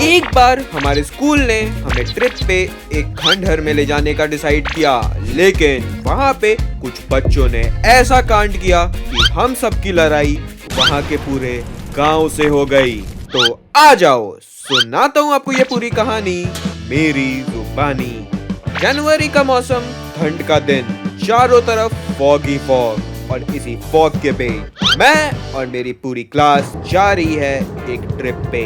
एक बार हमारे स्कूल ने हमें ट्रिप पे एक खंडहर में ले जाने का डिसाइड किया, लेकिन वहाँ पे कुछ बच्चों ने ऐसा कांड किया कि हम सबकी लड़ाई वहाँ के पूरे गांव से हो गई। तो आ जाओ सुनाता हूँ आपको ये पूरी कहानी मेरी जुबानी। जनवरी का मौसम, ठंड का दिन, चारों तरफ फॉग ही फॉग, और इसी फॉग के पे मैं और मेरी पूरी क्लास जा रही है एक ट्रिप पे।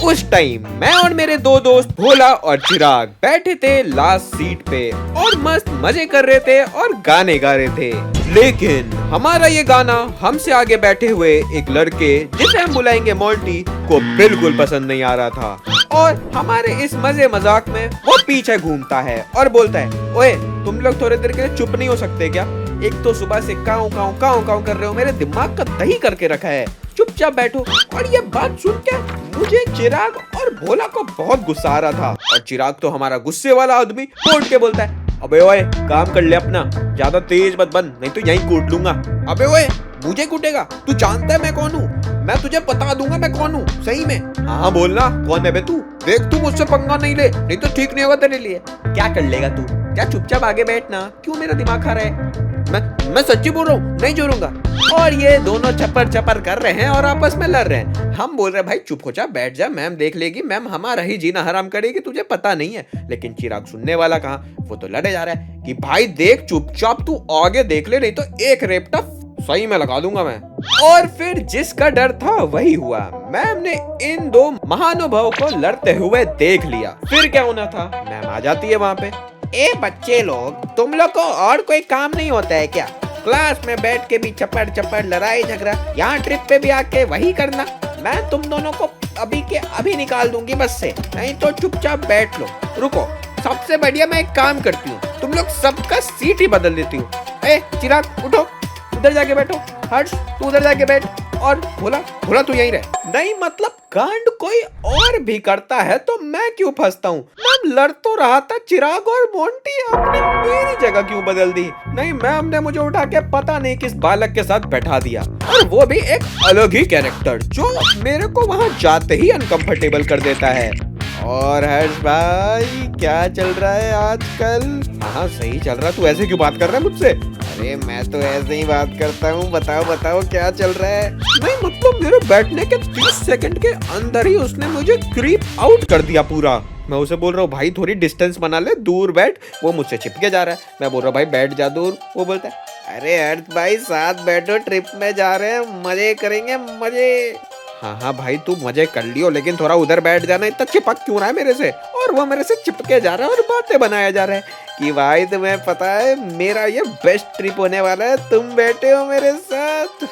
उस टाइम मैं और मेरे दो दोस्त भोला और चिराग बैठे थे लास्ट सीट पे और मस्त मजे कर रहे थे और गाने गा रहे थे। लेकिन हमारा ये गाना हमसे आगे बैठे हुए एक लड़के, जिसे हम बुलाएंगे मोंटी, को बिल्कुल पसंद नहीं आ रहा था। और हमारे इस मजे मजाक में वो पीछे घूमता है और बोलता है, ओए तुम लोग थोड़ी देर के लिए चुप नहीं हो सकते क्या? एक तो सुबह से काऊ काऊ काऊ काऊ कर रहे हो, मेरे दिमाग का दही करके रखा है, चुपचाप बैठो। और ये बात सुन के मुझे चिराग और भोला को बहुत गुस्सा आ रहा था। और चिराग तो हमारा गुस्से वाला आदमी बोल के बोलता है, अबे ओए काम कर ले अपना, ज्यादा तेज मत बन नहीं तो यहीं कूट लूंगा। अबे ओए मुझे कूटेगा? तू जानता है मैं कौन हूँ? मैं तुझे बता दूंगा मैं कौन हूँ सही में। हाँ बोलना कौन है बे तू? देख तू मुझसे पंगा नहीं ले, नहीं तो ठीक नहीं होगा तेरे लिए। क्या कर लेगा तू? क्या चुपचाप आगे बैठना, क्यों मेरा दिमाग खा रहा है? मैं सच्ची बोल रहा हूँ, नहीं जोरूंगा। और ये दोनों चपर चपर कर रहे हैं और आपस में लड़ रहे हैं। हम बोल रहे हैं भाई चुप हो जा, बैठ जा, मैम देख लेगी, मैम हमारा ही जीना हराम करेगी, तुझे पता नहीं है। लेकिन चिराग सुनने वाला कहाँ, वो तो लड़े जा रहा है कि भाई देख चुपचाप तू आगे देख ले, नहीं तो एक रेपटा सही में लगा दूंगा मैं। और फिर जिसका डर था वही हुआ। मैम ने इन दो महानुभावों को लड़ते हुए देख लिया। फिर क्या होना था, मैम आ जाती है वहाँ पे। ए बच्चे लोग, तुम लोग को और कोई काम नहीं होता है क्या? क्लास में बैठ के भी चपड़ चपड़ लड़ाई झगड़ा, यहाँ ट्रिप पे भी आके वही करना। मैं तुम दोनों को अभी के अभी निकाल दूंगी बस से, नहीं तो चुपचाप बैठ लो। रुको, सबसे बढ़िया मैं एक काम करती हूँ, तुम लोग सबका सीट ही बदल देती हूँ। ए चिराग उठो, उधर जाके बैठो। हर्ष तू उधर जाके बैठ, और भोला तू यहीं रह। नहीं मतलब कांड कोई और भी करता है तो मैं क्यों फंसता हूँ? मैम लड़ तो रहा था चिराग और मोंटी, आपने मेरी जगह क्यों बदल दी? नहीं मैम ने मुझे उठा के पता नहीं किस बालक के साथ बैठा दिया, और वो भी एक अलग ही कैरेक्टर जो मेरे को वहाँ जाते ही अनकंफर्टेबल कर देता है। और हर्ष भाई क्या चल रहा है आजकल? हाँ सही चल रहा, तू ऐसे क्यों बात कर रहा है मुझसे? अरे मैं तो ऐसे ही बात करता हूँ, बताओ क्या चल रहा है? नहीं मतलब मेरे बैठने के 30 सेकंड के अंदर ही उसने मुझे क्रीप आउट कर दिया पूरा। मैं उसे बोल रहा हूँ भाई थोड़ी डिस्टेंस बना ले, दूर बैठ, वो मुझसे चिपके जा रहा है। मैं बोल रहा हूँ भाई बैठ जा दूर, वो बोलता है अरे हर्ष भाई साथ बैठो, ट्रिप में जा रहे हैं, मजे करेंगे मजे। हाँ भाई तू मजे कर लियो, लेकिन थोड़ा उधर बैठ जाना, इतना चिपक क्यों रहा है मेरे से? और वो मेरे से चिपके जा रहा है और बातें बनाया जा रहा है कि भाई तुम्हें पता है मेरा ये बेस्ट ट्रिप होने वाला है, तुम बैठे हो मेरे साथ।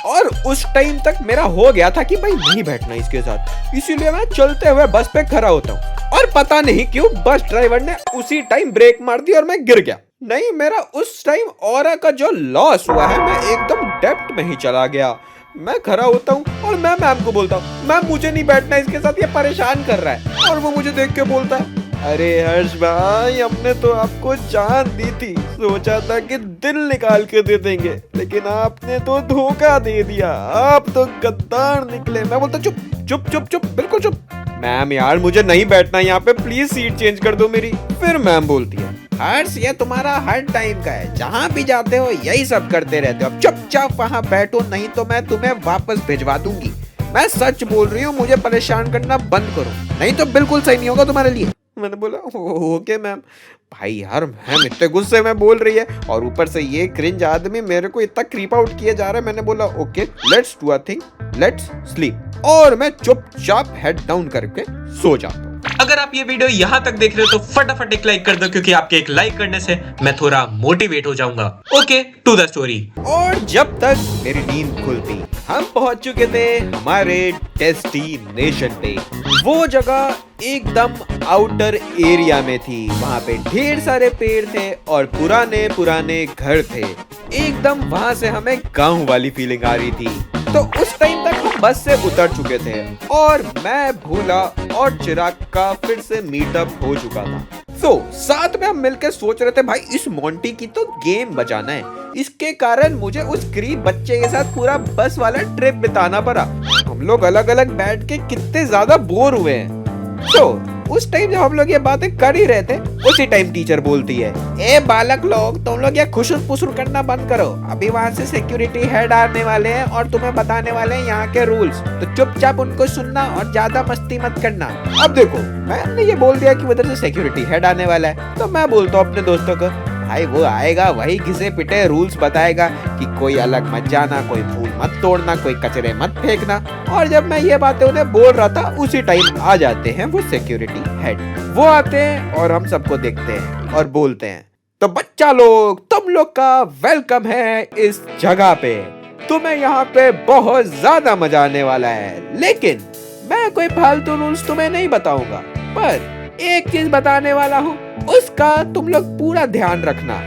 और उस टाइम तक मेरा हो गया था कि भाई नहीं बैठना इसके साथ, इसीलिए मैं चलते हुए बस पे खड़ा होता हूँ। और पता नहीं क्यों बस ड्राइवर ने उसी टाइम ब्रेक मार दी और मैं गिर गया। नहीं मेरा उस टाइम ऑरा का जो लॉस हुआ है, मैं एकदम डेप्थ में ही चला गया। मैं खड़ा होता हूँ और मैं मैम को बोलता हूँ, मैम मुझे नहीं बैठना इसके साथ, ये परेशान कर रहा है। और वो मुझे देख के बोलता है, अरे हर्ष भाई हमने तो आपको जान दी थी, सोचा था कि दिल निकाल के दे देंगे, लेकिन आपने तो धोखा दे दिया, आप तो गद्दार निकले। मैं बोलता चुप चुप चुप चुप, बिल्कुल चुप। मैम यार मुझे नहीं बैठना यहाँ पे, प्लीज सीट चेंज कर दो मेरी। फिर मैम बोलती है, हर्ष ये तुम्हारा हर टाइम का है, जहाँ भी जाते हो यही सब करते रहते हो, अब चुपचाप वहाँ बैठो, नहीं तो मैं तुम्हें वापस भिजवा दूंगी। मैं सच बोल रही हूँ, मुझे परेशान करना बंद करो, नहीं तो बिल्कुल सही नहीं होगा तुम्हारे लिए। मैंने बोला ओके मैम। भाई यार मैम इतने गुस्से में बोल रही है और ऊपर से ये क्रिंज आदमी मेरे को इतना क्रीप आउट किए जा रहा है। मैंने बोला okay let's do a thing, let's sleep. और मैं चुपचाप हेड डाउन करके सो जाता हूँ। अगर आप ये वीडियो यहाँ तक देख रहे हो तो फटाफट एक लाइक कर दो, क्योंकि आपके एक लाइक करने से मैं थोड़ा मोटिवेट हो जाऊंगा। Okay to the story. और जब तक मेरी नींद खुलती, हम पहुंच चुके थे हमारे डेस्टिनेशन पे। वो जगह एकदम आउटर एरिया में थी, वहाँ पे ढेर सारे पेड़ थे और पुराने पुराने घर थे। एकदम वहाँ से हमें गांव वाली फीलिंग आ रही थी। तो उस टाइम तक हम बस से उतर चुके थे और मैं भोला और चिराग का फिर से मीटअप हो चुका था। साथ में हम मिलकर सोच रहे थे भाई इस मोंटी की तो गेम बजाना है, इसके कारण मुझे उस गरीब बच्चे के साथ पूरा बस वाला ट्रिप बिताना पड़ा। हम लोग अलग अलग बैठ के कितने ज्यादा बोर हुए हैं। उस टाइम जब हम लोग ये बातें कर ही रहे थे, उसी टाइम टीचर बोलती है, ए बालक लोग, तुम लोग ये खुशुर पुसुर करना बंद करो। अभी वहाँ से सिक्योरिटी हेड आने वाले हैं और तुम्हें बताने वाले हैं यहाँ के रूल्स, तो चुपचाप उनको सुनना और ज्यादा मस्ती मत करना। अब देखो, मैंने ये बोल दिया कि उधर से सिक्योरिटी हेड आने वाला है, तो मैं बोलता हूँ अपने दोस्तों को, भाई वो आएगा, वही घिसे पिटे रूल्स बताएगा कि कोई अलग मत जाना, कोई फूल मत तोड़ना, कोई कचरे मत फेंकना। और जब मैं ये बातें उन्हें बोल रहा था, उसी टाइम आ जाते हैं वो सिक्योरिटी हेड। वो आते हैं और हम सबको देखते हैं और बोलते हैं, तो बच्चा लोग, तुम लोग का वेलकम है इस जगह पे, तुम्हें यहाँ पे बहुत ज्यादा मजा आने वाला है। लेकिन मैं कोई फालतू रूल्स तुम्हें नहीं बताऊंगा, पर एक चीज बताने वाला हूँ, उसका तुम लोग पूरा ध्यान रखना।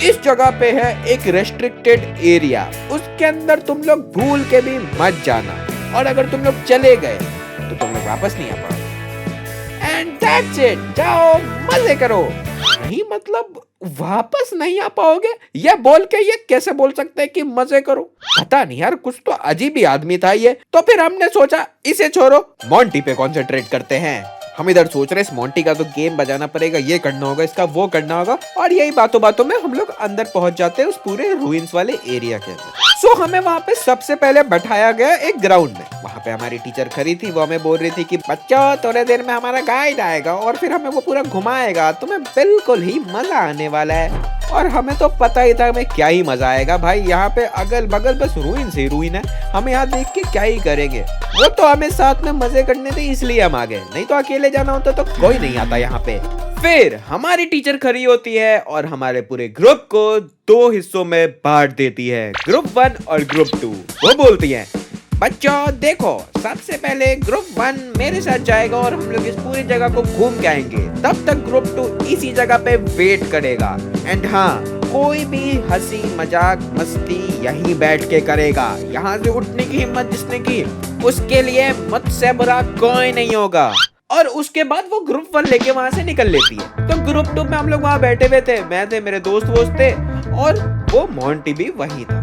इस जगह पे है एक रेस्ट्रिक्टेड एरिया, उसके अंदर तुम लोग भूल के भी मत जाना, और अगर तुम लोग चले गए तो तुम लोग वापस नहीं आ पाओगे। एंड दैट्स इट, जाओ मजे करो। नहीं मतलब वापस नहीं आ पाओगे, ये बोल के ये कैसे बोल सकते हैं कि मजे करो? पता नहीं यार, कुछ तो अजीब ही आदमी था ये। तो फिर हमने सोचा इसे छोड़ो, मोंटी पे कॉन्सेंट्रेट करते हैं। हम इधर सोच रहे इस मोंटी का तो गेम बजाना पड़ेगा, ये करना होगा, इसका वो करना होगा, और यही बातों बातों में हम लोग अंदर पहुंच जाते हैं उस पूरे रूइंस वाले एरिया के अंदर। सो हमें वहाँ पे सबसे पहले बैठाया गया एक ग्राउंड में। वहाँ पे हमारी टीचर खड़ी थी, वो हमें बोल रही थी कि बच्चों, थोड़े देर में हमारा गाइड आएगा और फिर हमें वो पूरा घुमाएगा, तुम्हें बिल्कुल ही मजा आने वाला है। और हमें तो पता ही था हमें क्या ही मजा आएगा भाई, यहाँ पे अगल बगल बस रूइन से रूइन है, हम यहाँ देख के क्या ही करेंगे। वो तो हमें साथ में मजे करने थे इसलिए हम आ गए, नहीं तो अकेले जाना होता तो कोई नहीं आता यहाँ पे। फिर हमारी टीचर खड़ी होती है और हमारे पूरे ग्रुप को दो हिस्सों में बांट देती है, ग्रुप 1 और ग्रुप 2। वो बोलती है, बच्चों देखो, सबसे पहले ग्रुप 1 मेरे साथ जाएगा और हम लोग इस पूरी जगह को घूम के आएंगे, तब तक ग्रुप 2 इसी जगह पे वेट करेगा। एंड हाँ, कोई भी हंसी मजाक मस्ती यहीं बैठ के करेगा, यहाँ से उठने की हिम्मत जिसने की उसके लिए मुझसे बुरा कोई नहीं होगा। और उसके बाद वो ग्रुप 1 लेके वहाँ से निकल लेती है। तो ग्रुप 2 में हम लोग वहाँ बैठे हुए थे, मैं थे, मेरे दोस्त वोस्त थे, और वो मोंटी भी वही था।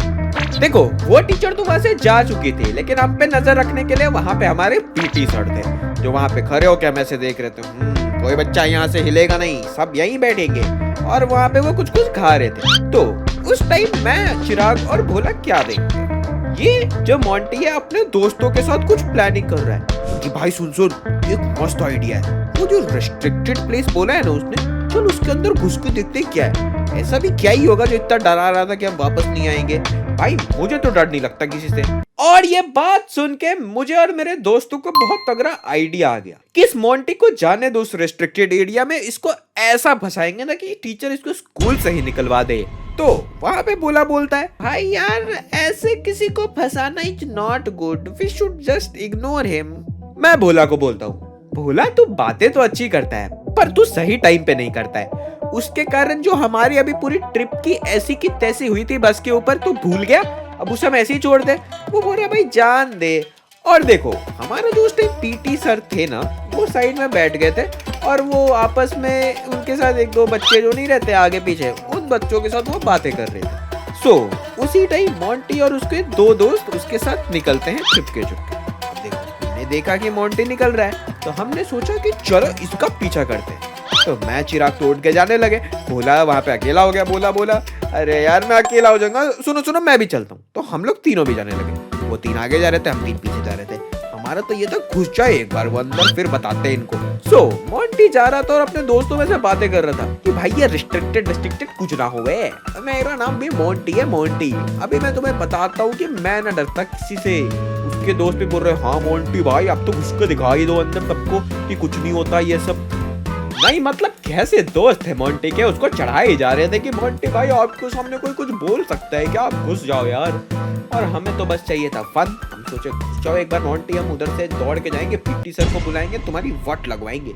देखो, वो टीचर तो वहाँ से जा चुकी थी, लेकिन हम पे नजर रखने के लिए वहाँ पे हमारे पीटी सर थे, जो वहाँ पे खड़े होकर हमें से देख रहे थे। कोई बच्चा यहाँ से हिलेगा नहीं, सब यहीं बैठेंगे। और वहाँ पे वो कुछ कुछ खा रहे थे। तो उस टाइम मैं, चिराग और भोला क्या देखते हैं, ये जो मोंटी है अपने दोस्तों के साथ कुछ प्लानिंग कर रहा है कि भाई सुन सुन, एक मस्त आइडिया है, वो जो रेस्ट्रिक्टेड प्लेस बोला है ना उसने, चल उसके अंदर घुस के देखते हैं क्या है। ऐसा भी क्या ही होगा जो इतना डरा रहा था कि हम वापस नहीं आएंगे। भाई मुझे तो डर नहीं लगता किसी से। और ये बात सुन के मुझे और मेरे दोस्तों को बहुत तगड़ा आइडिया आ गया कि इस मोंटी को जाने दो उस रेस्ट्रिक्टेड एरिया में, इसको ऐसा फंसाएंगे ना कि टीचर इसको स्कूल से ही निकलवा दे। तो वहाँ पे बोला बोलता है, भाई यार ऐसे किसी को फंसाना is not good, we should just ignore him. मैं भोला को बोलता हूँ, भोला तू बातें तो अच्छी करता है पर तू सही टाइम पे नहीं करता है, उसके कारण जो हमारी अभी पूरी ट्रिप की ऐसी की तैसी हुई थी बस के ऊपर, तू भूल गया, अब उसे हम ऐसे ही छोड़ दे। वो बोल रहा भाई जान दे। और देखो, हमारे दोस्त पीटी सर थे ना, वो साइड में बैठ गए थे और वो आपस में उनके साथ एक दो बच्चे जो नहीं रहते आगे पीछे, उन बच्चों के साथ वो बातें कर रहे थे। सो उसी टाइम मोंटी और उसके दो दोस्त उसके साथ निकलते हैं चुपके चुपके। अब देखो, हमने देखा कि मोंटी निकल रहा है तो हमने सोचा कि चलो इसका पीछा करते हैं। तो मैं चिराग तोड़ के जाने लगे, बोला वहां पे अकेला हो गया। बोला अरे यार मैं अकेला हो जाऊंगा, सुनो मैं भी चलता हूँ। तो हम लोग तीनों भी जाने लगे, वो 3 आगे जा रहे थे, हम 3 पीछे जा रहे थे। हमारा तो ये था घुस जाए एक बार वो अंदर, फिर बताते हैं इनको। सो मोंटी जा रहा था और अपने दोस्तों में से बातें कर रहा था कि भाई ये रिस्ट्रिक्टेड कुछ ना हो, मेरा नाम भी मोंटी है, मोंटी। अभी मैं तुम्हें बताता हूँ कि मैं ना डरता किसी से। उसके दोस्त भी बोल रहे हाँ मोंटी भाई अब तो घुस के दिखा ही दो अंदर सबको कि कुछ नहीं होता ये सब। नहीं मतलब कैसे दोस्त थे मोंटी के, उसको चढ़ाए ही जा रहे थे कि मोंटी भाई आपको सामने कोई कुछ बोल सकता है क्या, आप घुस जाओ यार। और हमें तो बस चाहिए था फन। हम सोचे घुस जाओ एक बार मोंटी, हम उधर से दौड़ के जाएंगे, पीटी सर को बुलाएंगे, तुम्हारी वट लगवाएंगे।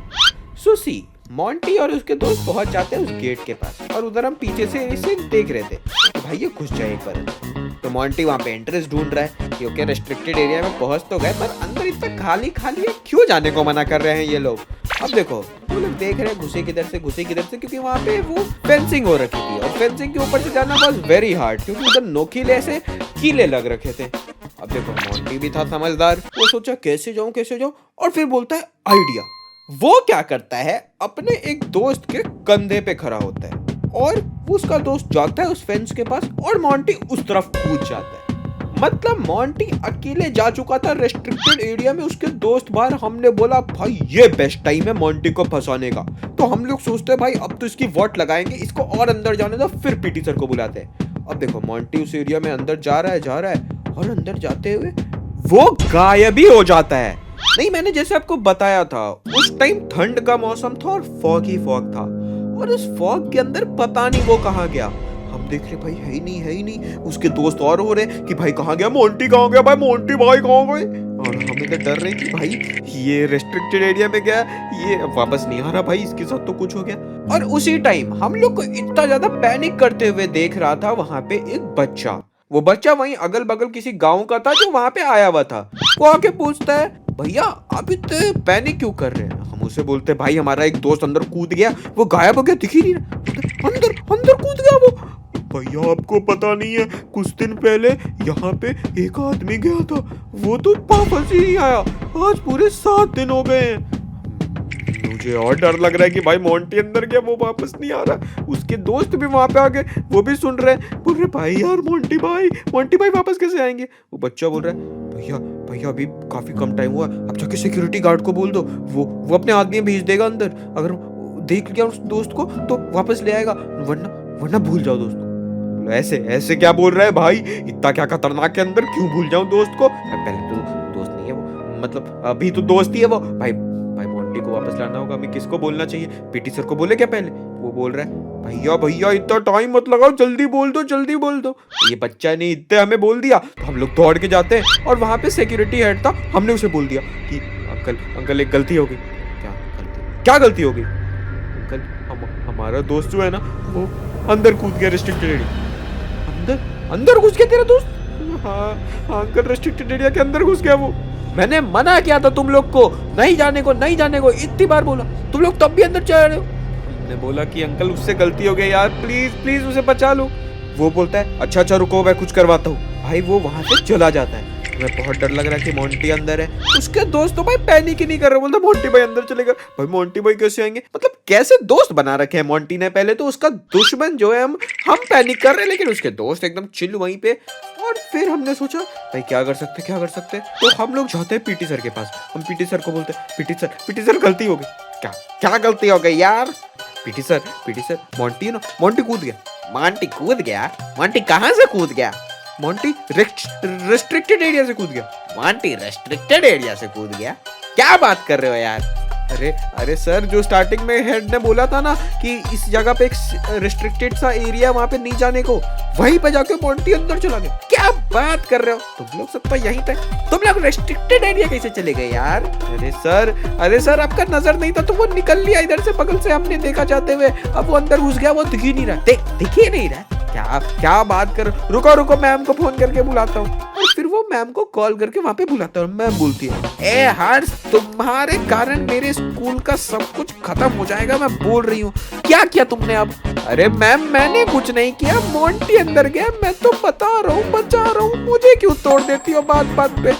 सुसी मोंटी और उसके दोस्त पहुंच जाते हैं उस गेट के पास और उधर हम पीछे से इसे देख रहे थे तो भाई ये घुस जाए एक बार। तो मोंटी वहाँ पे एंट्रेंस ढूंढ रहा है क्योंकि रेस्ट्रिक्टेड एरिया में पहुंच तो गए पर अंदर इतना खाली है, क्यों जाने को मना कर रहे हैं ये लोग। अब देखो वो लोग देख रहे हैं घुसे किधर से क्योंकि वहाँ पे वो फेंसिंग हो रखी थी और फेंसिंग के ऊपर से जाना वाज वेरी हार्ड क्योंकि उधर नोकीले से कीले लग रखे थे। अब देखो मोंटी भी था समझदार, वो सोचा कैसे जाऊं और फिर बोलता है आइडिया, वो क्या करता है, अपने एक दोस्त के कंधे पे खड़ा होता है और उसका दोस्त जाता है उस फेंस के पास और मोंटी उस तरफ कूद जाता है। मतलब मोंटी अकेले जा चुका था रेस्ट्रिक्टेड एरिया में, उसके दोस्त बाहर। हमने बोला भाई ये बेस्ट टाइम है मोंटी को फंसाने का। तो हम लोग सोचते हैं भाई अब तो इसकी वोट लगाएंगे, इसको और अंदर जाने दो, फिर पीटी सर को बुलाते हैं। अब देखो मोंटी उस एरिया में अंदर जा रहा है और अंदर जाते हुए वो गायब ही हो जाता है। नहीं, मैंने जैसे आपको बताया था उस टाइम ठंड का मौसम था और फॉग ही फॉग था, और उस फॉग के अंदर पता नहीं वो कहाँ गया। हम देख रहे भाई है ही नहीं। उसके दोस्त और हो रहे कि भाई कहाँ गया मोंटी, कहाँ गया भाई मोंटी, भाई कहाँ गए। और हमें तो डर रहे कि भाई ये रेस्ट्रिक्टेड एरिया में गया, ये वापस नहीं आ रहा, भाई इसके साथ तो कुछ हो गया। और उसी टाइम हम लोग को इतना ज्यादा पैनिक करते हुए देख रहा था वहां पे एक बच्चा। वो बच्चा वहीं अगल बगल किसी गाँव का था जो वहां पे आया हुआ था। वो आके पूछता है भैया आप इतने पैनिक क्यों कर रहे हैं। हम उसे बोलते भाई हमारा एक दोस्त अंदर कूद गया, वो गायब हो गया, दिख ही नहीं रहा। अंदर कूद गया वो। भैया आपको पता नहीं है, कुछ दिन पहले यहाँ पे एक आदमी गया था, वो तो वापस ही नहीं आया। आज पूरे 7 दिन हो गए हैं। मुझे और डर लग रहा है कि भाई मोंटी अंदर गया, वो वापस नहीं आ रहा। उसके दोस्त भी वहां पे आ गए, वो भी सुन रहे, बोल रहे भाई यार मोंटी भाई वापस कैसे आएंगे। वो बच्चा बोल रहा है भैया अभी काफी कम टाइम हुआ, अब जाके सिक्योरिटी गार्ड को बोल दो, वो अपने आदमी भेज देगा अंदर। अगर देख लिया उस दोस्त को तो वापस ले आएगा, वरना भूल जाओ दोस्त को। ऐसे क्या बोल रहा है भाई, इतना क्या खतरनाक है अंदर, क्यों भूल जाऊं दोस्त को। पहले तो दोस्त नहीं है वो, मतलब अभी तो दोस्त ही है वो। भाई मोंटी को वापस लाना होगा, हमें किसको बोलना चाहिए, पीटी सर को बोले क्या पहले। वो बोल रहा है भैया इतना टाइम मत लगाओ, जल्दी बोल दो। ये बच्चा ने इतने हमें बोल दिया तो हम लोग दौड़ के जाते हैं और वहां पे सिक्योरिटी हेड था, हमने उसे बोल दिया कि अंकल एक गलती हो गई। क्या गलती हो गई अंकल, हमारा दोस्त जो है ना वो अंदर कूद गया रेस्ट्रिक्टेड एरिया। अंदर घुस गया तेरा दोस्त? हाँ अंकल, रेस्ट्रिक्टेड एरिया के अंदर घुस गया वो। मैंने मना किया था तुम लोग को नहीं जाने को, इतनी बार बोला, तुम लोग तब भी अंदर चल रहे हो। हमने बोला कि अंकल उससे गलती हो गई यार, प्लीज उसे बचा लो। वो बोलता है अच्छा रुको मैं कुछ करवाता हूँ। भाई वो वहां से चला जाता है। हमें बहुत डर लग रहा है कि मोंटी अंदर है। उसके दोस्त तो भाई पैनिक ही नहीं कर रहे, बोलते मोंटी भाई अंदर चलेगा। भाई मोंटी भाई कैसे आएंगे, मतलब कैसे दोस्त बना रखे हैं मोंटी ने। पहले तो उसका दुश्मन जो है, हम पैनिक कर रहे हैं, लेकिन उसके दोस्त एकदम चिल वहीं पे। और फिर हमने सोचा भाई क्या कर सकते, तो हम लोग जाते हैं पीटी सर के पास। हम पीटी सर को बोलते हैं पीटी सर गलती हो गई। क्या गलती हो गई यार। पीटी सर मोंटी है ना, मोंटी कूद गया। मोंटी कहाँ से कूद गया? मोंटी रेस्ट्रिक्टेड एरिया से कूद गया। मोंटी रेस्ट्रिक्टेड एरिया से कूद गया? क्या बात कर रहे हो यार। अरे सर, जो स्टार्टिंग में हेड ने बोला था ना कि इस जगह पे एक रेस्ट्रिक्टेड सा एरिया, वहां पे नहीं जाने को, वहीं पे जाके मोंटी अंदर चला गया। क्या बात कर रहे हो तुम लोग, सब तो यहीं थे, तुम लोग रेस्ट्रिक्टेड एरिया कैसे चले गए यार। अरे सर आपका नजर नहीं था तो वो निकल लिया इधर से, बगल से हमने देखा जाते हुए। अब वो अंदर घुस गया, वो दिख ही नहीं रहा। क्या बात कर, रुको मैम को फोन करके बुलाता हूँ। और फिर वो मैम को कॉल करके वहाँ पे बुलाता हूँ। मैम बोलती है ए हर्ष, तुम्हारे कारण मेरे स्कूल का सब कुछ खत्म हो जाएगा, मैं बोल रही हूँ। क्या किया तुमने अब? अरे मैम मैंने कुछ नहीं किया, मोंटी अंदर गया, मैं तो बता रहा हूँ, मुझे क्यों तोड़ देती हो बात पे।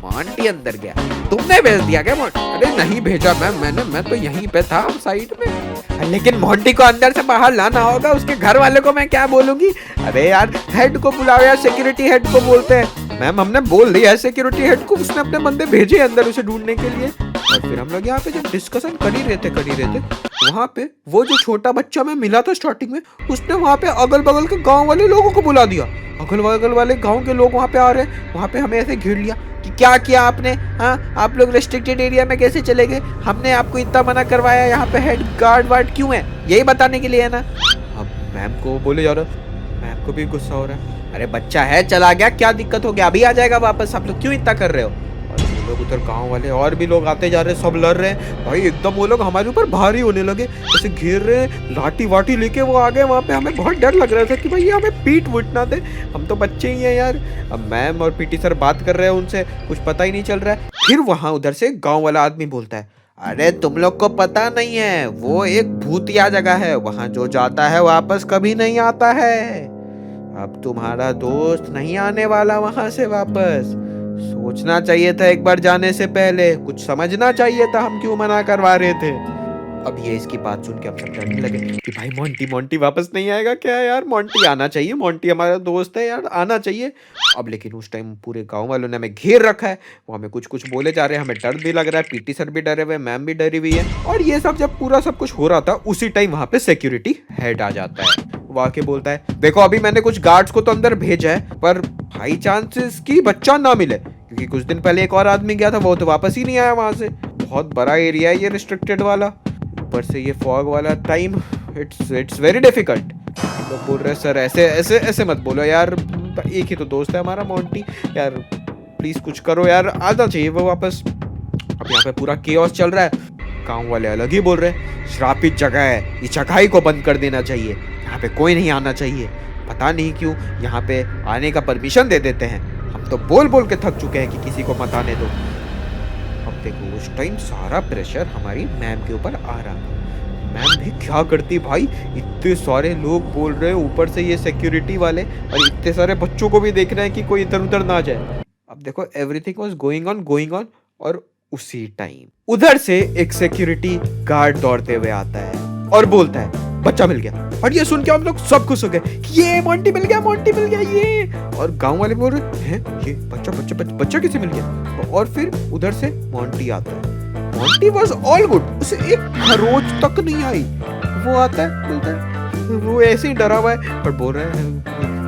मोंटी अंदर गया, तुमने भेज दिया क्या मोंटी? अरे नहीं भेजा मैम मैं तो यहीं पे था साइड में। लेकिन मोंटी को अंदर से बाहर लाना होगा, उसके घर वाले को मैं क्या बोलूंगी। अरे यार हेड को बुलाओ यार, सिक्योरिटी हेड को बोलते हैं। मैम हमने बोल दिया है सिक्योरिटी हेड को, उसने अपने बंदे भेजे अंदर उसे ढूंढने के लिए। और फिर हम लोग यहाँ पे जब डिस्कशन कर ही रहे थे वहाँ पे वो जो छोटा बच्चा मैं मिला था स्टार्टिंग में, उसने वहाँ पे अगल बगल के गाँव वाले लोगों को बुला दिया। अगल बगल वाले गाँव के लोग वहाँ पे आ रहे हैं, वहाँ पे हमें ऐसे घेर लिया कि क्या किया आपने, हाँ आप लोग रेस्ट्रिक्टेड एरिया में कैसे चले गए, हमने आपको इतना मना करवाया, यहाँ पे हेड गार्ड वार्ड क्यों है, यही बताने के लिए है ना। अब मैम को बोले जा रहा, मैम को भी गुस्सा हो रहा है। अरे बच्चा है चला गया, क्या दिक्कत हो गया, अभी आ जाएगा वापस, आप लोग क्यों इतना कर रहे हो। और वो लोग उधर गाँव वाले और भी लोग आते जा रहे, सब लड़ रहे हैं भाई, एकदम वो लोग हमारे ऊपर भारी होने लगे, ऐसे घेर रहे हैं, लाठी वाठी लेके वो आ गए। वहाँ पे हमें बहुत डर लग रहा था कि भाई हमें पीट वुट ना दे, हम तो बच्चे ही हैं यार। अब मैम और पीटी सर बात कर रहे हैं, उनसे कुछ पता ही नहीं चल रहा है। फिर वहाँ उधर से गाँव वाला आदमी बोलता है, अरे तुम लोग को पता नहीं है, वो एक भूतिया जगह है, वहाँ जो जाता है वापस कभी नहीं आता है। अब तुम्हारा दोस्त नहीं आने वाला वहाँ से वापस, सोचना चाहिए था एक बार जाने से पहले, कुछ समझना चाहिए था हम क्यों मना करवा रहे थे। अब ये इसकी बात सुन के हम सब डरने लगे कि भाई मोंटी मोंटी वापस नहीं आएगा क्या यार, मोंटी आना चाहिए, मोंटी हमारा दोस्त है यार, आना चाहिए। अब लेकिन उस टाइम पूरे गांव वालों ने हमें घेर रखा है, वो हमें कुछ कुछ बोले जा रहे हैं, हमें डर भी लग रहा है, पीटी सर भी डरे हुए, मैम भी डरी हुई है। और ये सब जब पूरा सब कुछ हो रहा था उसी टाइम वहां पे सिक्योरिटी हेड आ जाता है। वो आके बोलता है देखो अभी मैंने कुछ गार्ड्स को तो अंदर भेजा है, पर हाई चांसेस की बच्चा ना मिले, क्योंकि कुछ दिन पहले एक और आदमी गया था, वो तो वापस ही नहीं आया वहां से। बहुत बड़ा एरिया है ये रिस्ट्रिक्टेड वाला, ऊपर से ये फॉग वाला टाइम, इट्स वेरी डिफिकल्ट। हम लोग बोल रहे सर ऐसे ऐसे ऐसे मत बोलो यार, एक ही तो दोस्त है हमारा मोंटी, यार प्लीज कुछ करो यार, आना चाहिए वो वापस। अब यहाँ पे पूरा केओस चल रहा है, गांव वाले अलग ही बोल रहे हैं श्रापित जगह है, इस जगह ही को बंद कर देना चाहिए, यहाँ पे कोई नहीं आना चाहिए। पता नहीं क्यों यहाँ पे आने का परमिशन दे देते हैं, हम तो बोल बोल के थक चुके हैं कि किसी को मत आने दो। अब देखो उस टाइम सारा प्रेशर हमारी मैम के ऊपर आ रहा था। मैम भी क्या करती भाई, इतने सारे लोग बोल रहे हैं, ऊपर से ये सिक्योरिटी वाले, और इतने सारे बच्चों को भी देखना है कि कोई इधर उधर ना जाए। अब देखो एवरीथिंग वाज गोइंग ऑन, और उसी टाइम उधर से एक सिक्योरिटी गार्ड दौड़ते हुए आता है और बोलता है बच्चा मिल गया। और ये सुन के हम लोग सब खुश हो गए, ये मोंटी मिल गया ये। और गांव वाले बोल रहे हैं ये बच्चा बच्चा बच्चा बच्चा किसे मिल गया। और फिर उधर से मोंटी आता है। मोंटी वाज ऑल गुड, उसे एक खरोच तक नहीं आई। वो आता है बोलता है, वो ऐसे ही डरा हुआ है और बोल रहा है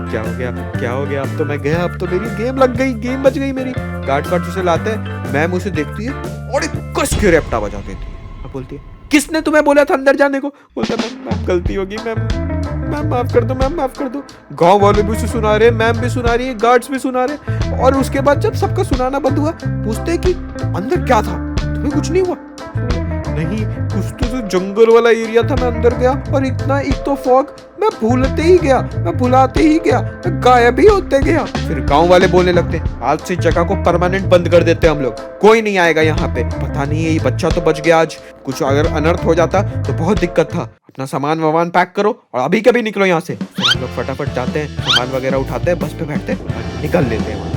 क्या हो गया, अब तो मैं गया, अब तो मेरी गेम लग गई, गेम बच गई मेरी। गार्ड उसे लाते हैं, मैम उसे देखती है और एक कस के रैप्टा बजा देती है। अब बोलती है किसने तुम्हें बोला था अंदर जाने को। बोलता है मैम गलती होगी, मैम माफ कर दो, मैम माफ कर दो। गांव वाले भी उसे सुना रहे, मैम भी सुना रही है, गार्ड्स भी सुना रहे। और उसके बाद जब सबका सुनाना बंद हुआ, पूछते हैं कि अंदर क्या था, तुम्हें कुछ नहीं हुआ। नहीं, कुछ तो जंगल वाला एरिया था, मैं अंदर गया और इतना एक तो फॉग, मैं भूलते ही गया, मैं भुलाते ही गया, मैं गायब ही होते गया। फिर गांव वाले बोलने लगते हैं आज से जगह को परमानेंट बंद कर देते हम लोग, कोई नहीं आएगा यहाँ पे। पता नहीं ये बच्चा तो बच गया, आज कुछ अगर अनर्थ हो जाता तो बहुत दिक्कत था। अपना सामान वामान पैक करो और अभी कभी निकलो यहाँ से। फिर हम लोग फटाफट जाते हैं, सामान वगैरह उठाते हैं, बस पे बैठते हैं और निकल लेते हैं।